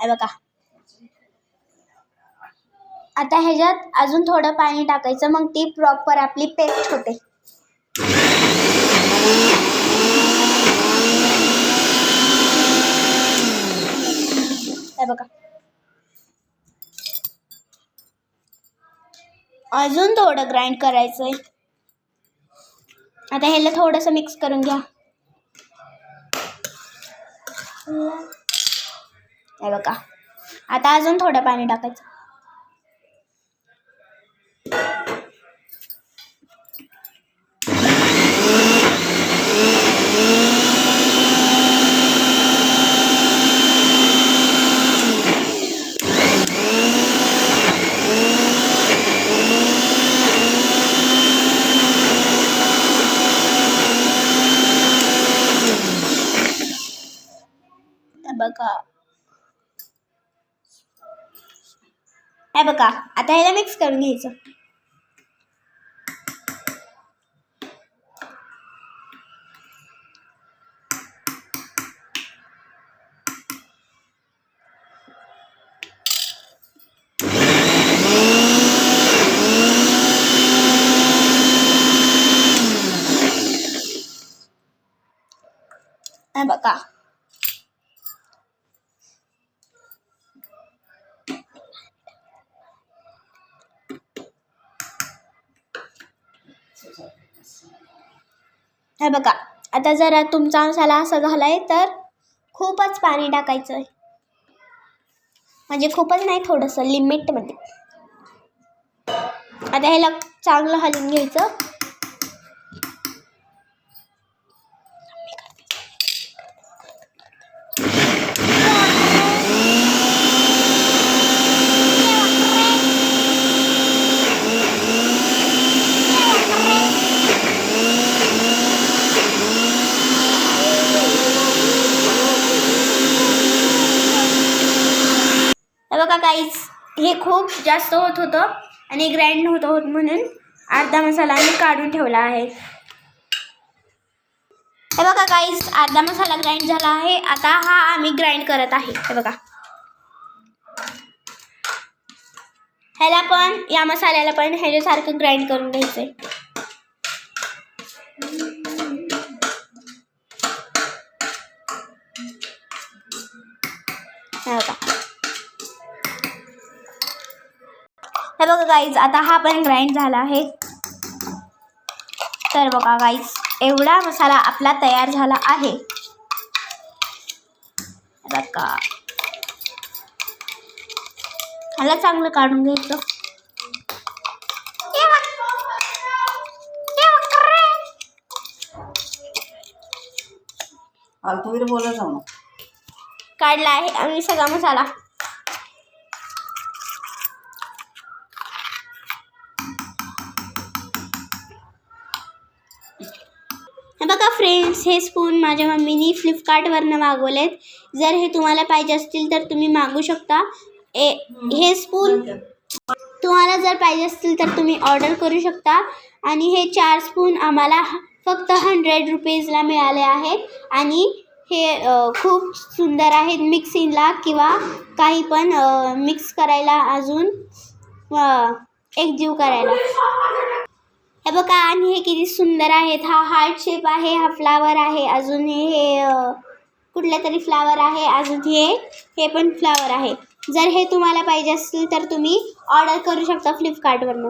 हे बघा. आता ह्याच्यात अजून थोडं पाणी टाकायचं, मग ती प्रॉपर आपली पेस्ट होते. हे बघा. अजून थोडं ग्राइंड करायचंय. आता ह्याला थोडंसं मिक्स करून घ्या. हे बघा. आता अजून थोडं पाणी टाकायचं. हे बघा. आता ह्याला मिक्स करून घ्यायचं. हे बघा. हे बघा. आता जर तुमचा मसाला असा झालाय तर खूपच पाणी टाकायचं आहे. म्हणजे खूपच नाही, थोडंसं लिमिटमध्ये. आता ह्याला चांगलं हलवून घ्यायचं. बघा गाईज, हे खूप जास्त होत होतं आणि ग्राइंड होत म्हणून अर्धा मसाला मी काढून ठेवला आहे. हे बघा गाईज, अर्धा मसाला ग्राइंड झाला आहे. आता हा आम्ही ग्राइंड करत आहे. हे बघा. ह्याला पण, या मसाल्याला पण ह्याच्यासारखं ग्राइंड करून घ्यायचंय. हे बघा. हे बघा गाईज, आता हा पण ग्राइंड झाला आहे. तर बघा गाईज, एवढा मसाला आपला तयार झाला आहे. बघा. ह्याला चांगलं काढून घ्यायचं. काढला आहे आम्ही सगळा मसाला. बघा फ्रेंड्स, हे स्पून माझ्या मम्मीनी फ्लिपकार्टवरनं मागवलेत. जर हे तुम्हाला पाहिजे असतील तर तुम्ही मागू शकता. हे स्पून तुम्हाला जर पाहिजे असतील तर तुम्ही ऑर्डर करू शकता. आणि हे 4 स्पून आम्हाला फक्त 100 रुपीजला मिळाले आहेत. आणि हे खूप सुंदर आहेत मिक्सिंगला किंवा काही पण मिक्स करायला, अजून एकजीव करायला. हे बघा. आणि हे किती सुंदर आहेत. हा हार्ट शेप आहे, हा फ्लावर आहे, अजून हे कुठला तरी फ्लावर आहे, अजून हे पण फ्लावर आहे. जर हे तुम्हाला पाहिजे असतील तर तुम्ही ऑर्डर करू शकता फ्लिपकार्टवरनं.